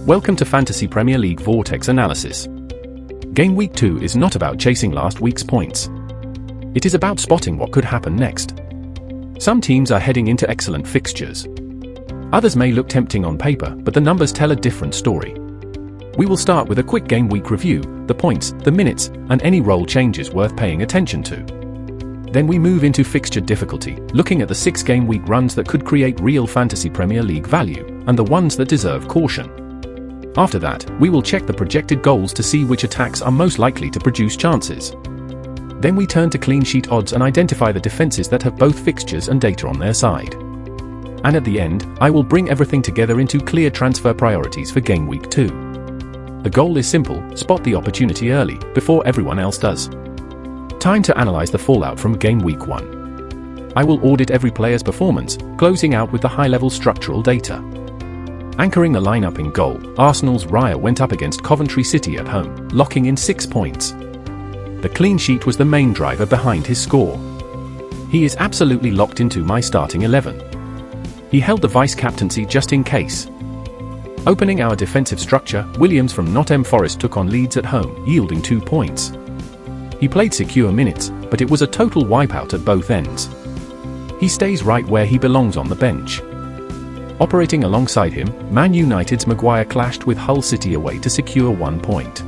Welcome to Fantasy Premier League Vortex Analysis. Game Week 2 is not about chasing last week's points. It is about spotting what could happen next. Some teams are heading into excellent fixtures. Others may look tempting on paper, but the numbers tell a different story. We will start with a quick Game Week review, the points, the minutes, and any role changes worth paying attention to. Then we move into fixture difficulty, looking at the 6 Game Week runs that could create real Fantasy Premier League value, and the ones that deserve caution. After that, we will check the projected goals to see which attacks are most likely to produce chances. Then we turn to clean sheet odds and identify the defenses that have both fixtures and data on their side. And at the end, I will bring everything together into clear transfer priorities for Game Week 2. The goal is simple: spot the opportunity early, before everyone else does. Time to analyze the fallout from Game Week 1. I will audit every player's performance, closing out with the high-level structural data. Anchoring the lineup in goal, Arsenal's Raya went up against Coventry City at home, locking in 6 points. The clean sheet was the main driver behind his score. He is absolutely locked into my starting 11. He held the vice-captaincy just in case. Opening our defensive structure, Williams from Nottingham Forest took on Leeds at home, yielding 2 points. He played secure minutes, but it was a total wipeout at both ends. He stays right where he belongs on the bench. Operating alongside him, Man United's Maguire clashed with Hull City away to secure 1 point.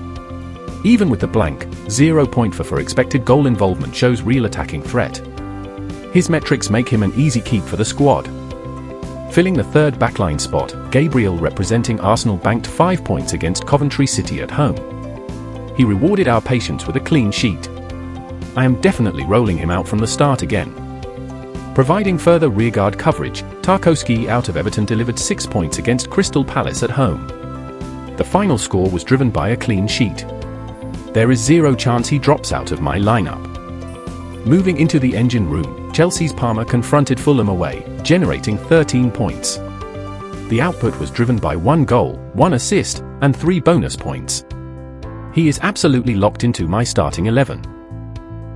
Even with the blank, 0 point for expected goal involvement shows real attacking threat. His metrics make him an easy keep for the squad. Filling the third backline spot, Gabriel representing Arsenal banked 5 points against Coventry City at home. He rewarded our patience with a clean sheet. I am definitely rolling him out from the start again. Providing further rearguard coverage, Tarkowski out of Everton delivered 6 points against Crystal Palace at home. The final score was driven by a clean sheet. There is 0 chance he drops out of my lineup. Moving into the engine room, Chelsea's Palmer confronted Fulham away, generating 13 points. The output was driven by 1 goal, 1 assist, and 3 bonus points. He is absolutely locked into my starting 11.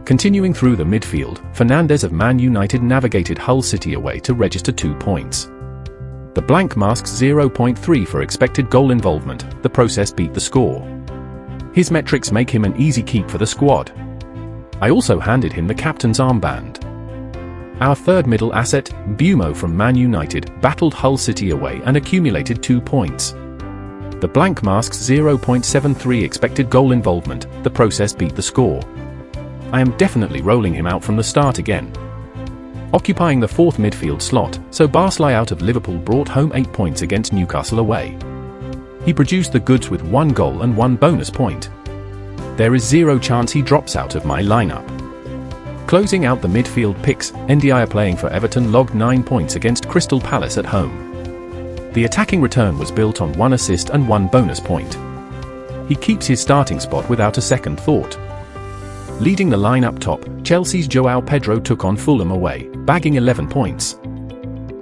Continuing through the midfield, Fernandes of Man United navigated Hull City away to register 2 points. The blank masks 0.3 for expected goal involvement. The process beat the score. His metrics make him an easy keep for the squad. I also handed him the captain's armband. Our third middle asset, Bumo from Man United, battled Hull City away and accumulated 2 points. The blank masks 0.73 expected goal involvement. The process beat the score. I am definitely rolling him out from the start again. Occupying the 4th midfield slot, Szoboszlai out of Liverpool brought home 8 points against Newcastle away. He produced the goods with 1 goal and 1 bonus point. There is 0 chance he drops out of my lineup. Closing out the midfield picks, Ndiaye playing for Everton logged 9 points against Crystal Palace at home. The attacking return was built on 1 assist and 1 bonus point. He keeps his starting spot without a second thought. Leading the line up top, Chelsea's João Pedro took on Fulham away, bagging 11 points.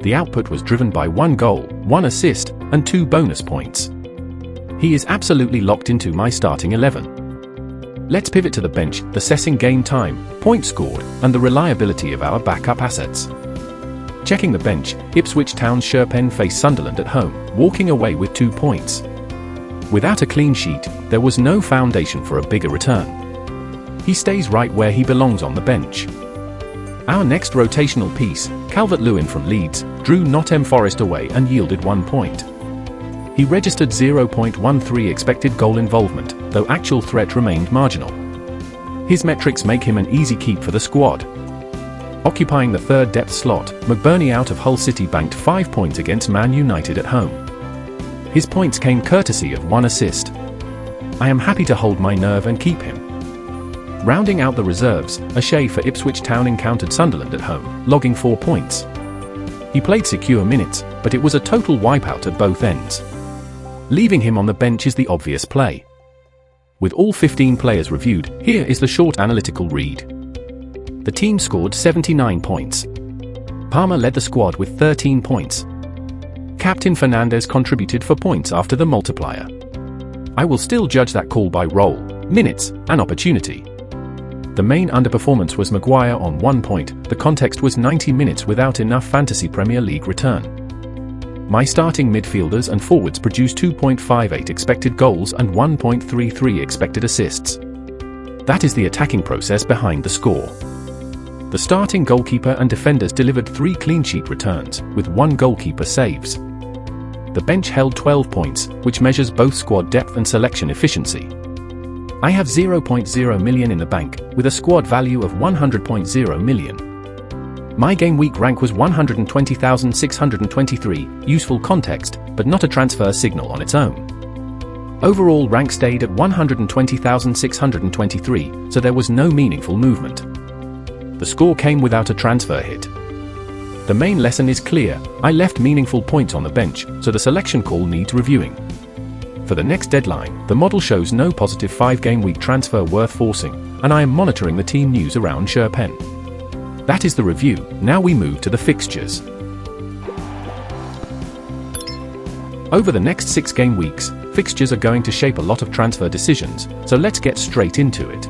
The output was driven by 1 goal, 1 assist, and 2 bonus points. He is absolutely locked into my starting 11. Let's pivot to the bench, assessing game time, points scored, and the reliability of our backup assets. Checking the bench, Ipswich Town's Sherpen faced Sunderland at home, walking away with 2 points. Without a clean sheet, there was no foundation for a bigger return. He stays right where he belongs on the bench. Our next rotational piece, Calvert-Lewin from Leeds, drew Nottingham Forest away and yielded 1 point. He registered 0.13 expected goal involvement, though actual threat remained marginal. His metrics make him an easy keep for the squad. Occupying the 3rd depth slot, McBurney out of Hull City banked 5 points against Man United at home. His points came courtesy of 1 assist. I am happy to hold my nerve and keep him. Rounding out the reserves, O'Shea for Ipswich Town encountered Sunderland at home, logging 4 points. He played secure minutes, but it was a total wipeout at both ends. Leaving him on the bench is the obvious play. With all 15 players reviewed, here is the short analytical read. The team scored 79 points. Palmer led the squad with 13 points. Captain Fernandes contributed 4 points after the multiplier. I will still judge that call by role, minutes, and opportunity. The main underperformance was Maguire on 1 point. The context was 90 minutes without enough Fantasy Premier League return. My starting midfielders and forwards produce 2.58 expected goals and 1.33 expected assists. That is the attacking process behind the score. The starting goalkeeper and defenders delivered 3 clean sheet returns, with 1 goalkeeper saves. The bench held 12 points, which measures both squad depth and selection efficiency. I have 0.0 million in the bank, with a squad value of 100.0 million. My game week rank was 120,623, useful context, but not a transfer signal on its own. Overall rank stayed at 120,623, so there was no meaningful movement. The score came without a transfer hit. The main lesson is clear: I left meaningful points on the bench, so the selection call needs reviewing. For the next deadline, the model shows no positive 5-game week transfer worth forcing, and I am monitoring the team news around Sherpen. That is the review. Now we move to the fixtures. Over the next 6 game weeks, fixtures are going to shape a lot of transfer decisions, so let's get straight into it.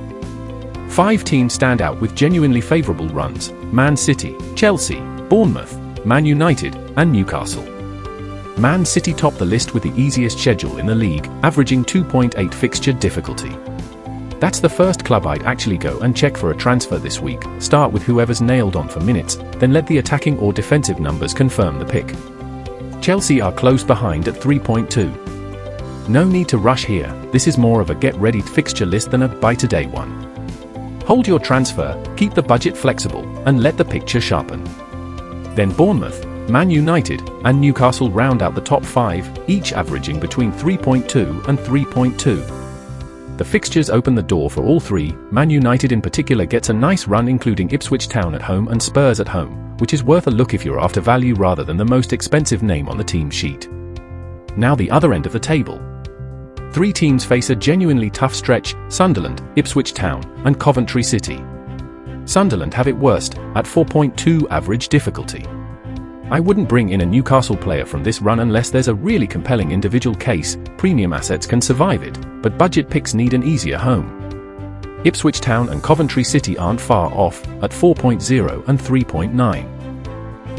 5 teams stand out with genuinely favourable runs: Man City, Chelsea, Bournemouth, Man United, and Newcastle. Man City top the list with the easiest schedule in the league, averaging 2.8 fixture difficulty. That's the first club I'd actually go and check for a transfer this week. Start with whoever's nailed on for minutes, then let the attacking or defensive numbers confirm the pick. Chelsea are close behind at 3.2. No need to rush here, this is more of a get-ready fixture list than a buy-today one. Hold your transfer, keep the budget flexible, and let the picture sharpen. Then Bournemouth, Man United, and Newcastle round out the top 5, each averaging between 3.2 and 3.2. The fixtures open the door for all 3. Man United in particular gets a nice run, including Ipswich Town at home and Spurs at home, which is worth a look if you're after value rather than the most expensive name on the team sheet. Now the other end of the table. 3 teams face a genuinely tough stretch: Sunderland, Ipswich Town, and Coventry City. Sunderland have it worst, at 4.2 average difficulty. I wouldn't bring in a Newcastle player from this run unless there's a really compelling individual case. Premium assets can survive it, but budget picks need an easier home. Ipswich Town and Coventry City aren't far off, at 4.0 and 3.9.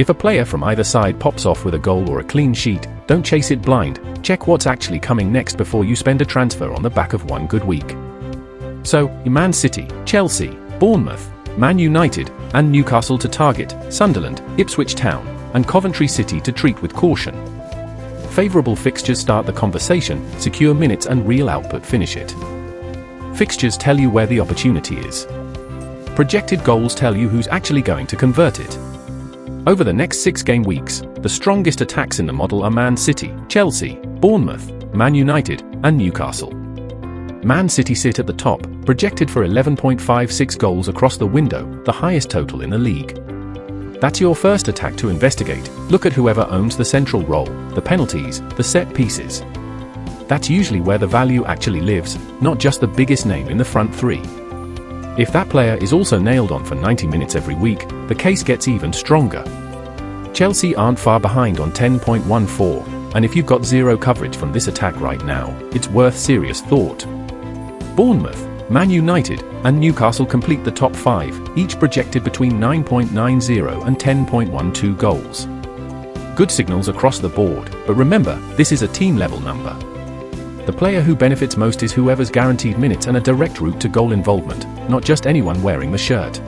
If a player from either side pops off with a goal or a clean sheet, don't chase it blind, check what's actually coming next before you spend a transfer on the back of one good week. So, Man City, Chelsea, Bournemouth, Man United, and Newcastle to target, Sunderland, Ipswich Town, and Coventry City to treat with caution. Favourable fixtures start the conversation, secure minutes and real output finish it. Fixtures tell you where the opportunity is. Projected goals tell you who's actually going to convert it. Over the next 6 game weeks, the strongest attacks in the model are Man City, Chelsea, Bournemouth, Man United, and Newcastle. Man City sit at the top, projected for 11.56 goals across the window, the highest total in the league. That's your first attack to investigate. Look at whoever owns the central role, the penalties, the set pieces. That's usually where the value actually lives, not just the biggest name in the front 3. If that player is also nailed on for 90 minutes every week, the case gets even stronger. Chelsea aren't far behind on 10.14, and if you've got 0 coverage from this attack right now, it's worth serious thought. Bournemouth, Man United, and Newcastle complete the top 5, each projected between 9.90 and 10.12 goals. Good signals across the board, but remember, this is a team-level number. The player who benefits most is whoever's guaranteed minutes and a direct route to goal involvement, not just anyone wearing the shirt.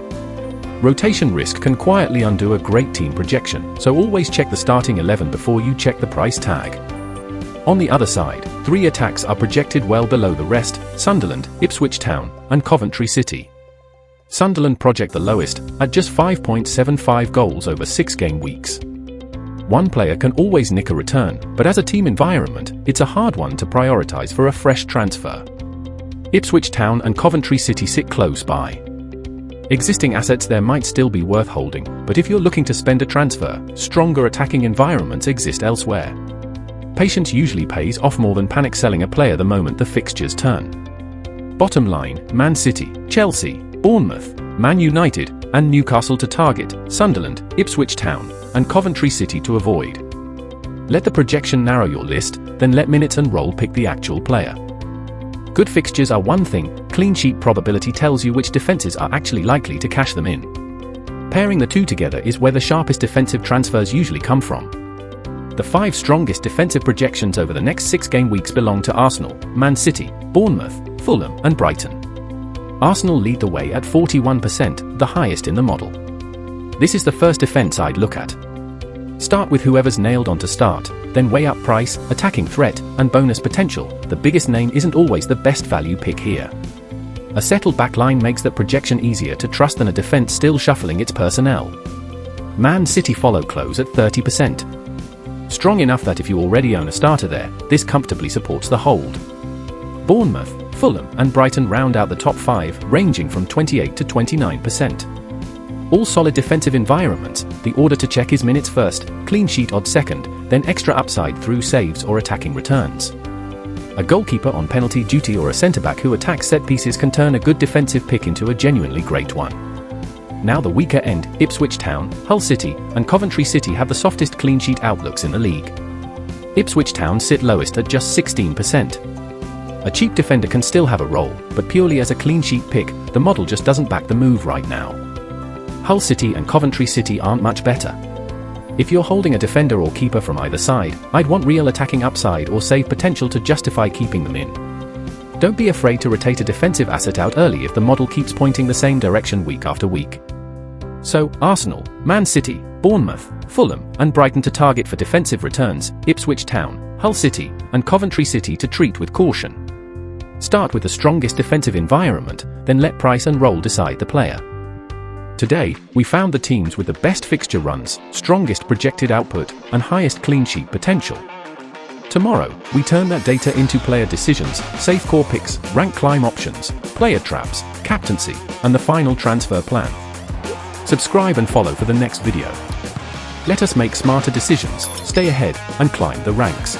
Rotation risk can quietly undo a great team projection, so always check the starting 11 before you check the price tag. On the other side, 3 attacks are projected well below the rest: Sunderland, Ipswich Town, and Coventry City. Sunderland project the lowest, at just 5.75 goals over 6 game weeks. One player can always nick a return, but as a team environment, it's a hard one to prioritize for a fresh transfer. Ipswich Town and Coventry City sit close by. Existing assets there might still be worth holding, but if you're looking to spend a transfer, stronger attacking environments exist elsewhere. Patience usually pays off more than panic selling a player the moment the fixtures turn. Bottom line, Man City, Chelsea, Bournemouth, Man United, and Newcastle to target, Sunderland, Ipswich Town, and Coventry City to avoid. Let the projection narrow your list, then let minutes and role pick the actual player. Good fixtures are one thing, clean sheet probability tells you which defenses are actually likely to cash them in. Pairing the two together is where the sharpest defensive transfers usually come from. The 5 strongest defensive projections over the next 6 game weeks belong to Arsenal, Man City, Bournemouth, Fulham and Brighton. Arsenal lead the way at 41%, the highest in the model. This is the first defense I'd look at. Start with whoever's nailed on to start, then weigh up price, attacking threat, and bonus potential. The biggest name isn't always the best value pick here. A settled backline makes that projection easier to trust than a defense still shuffling its personnel. Man City follow close at 30%. Strong enough that if you already own a starter there, this comfortably supports the hold. Bournemouth, Fulham and Brighton round out the top 5, ranging from 28 to 29%. All solid defensive environments. The order to check is minutes first, clean sheet odds second, then extra upside through saves or attacking returns. A goalkeeper on penalty duty or a centre-back who attacks set pieces can turn a good defensive pick into a genuinely great one. Now the weaker end, Ipswich Town, Hull City and Coventry City have the softest clean sheet outlooks in the league. Ipswich Town sit lowest at just 16%. A cheap defender can still have a role, but purely as a clean sheet pick, the model just doesn't back the move right now. Hull City and Coventry City aren't much better. If you're holding a defender or keeper from either side, I'd want real attacking upside or save potential to justify keeping them in. Don't be afraid to rotate a defensive asset out early if the model keeps pointing the same direction week after week. So, Arsenal, Man City, Bournemouth, Fulham and Brighton to target for defensive returns, Ipswich Town, Hull City and Coventry City to treat with caution. Start with the strongest defensive environment, then let price and role decide the player. Today, we found the teams with the best fixture runs, strongest projected output, and highest clean sheet potential. Tomorrow, we turn that data into player decisions, safe core picks, rank climb options, player traps, captaincy, and the final transfer plan. Subscribe and follow for the next video. Let us make smarter decisions, stay ahead, and climb the ranks.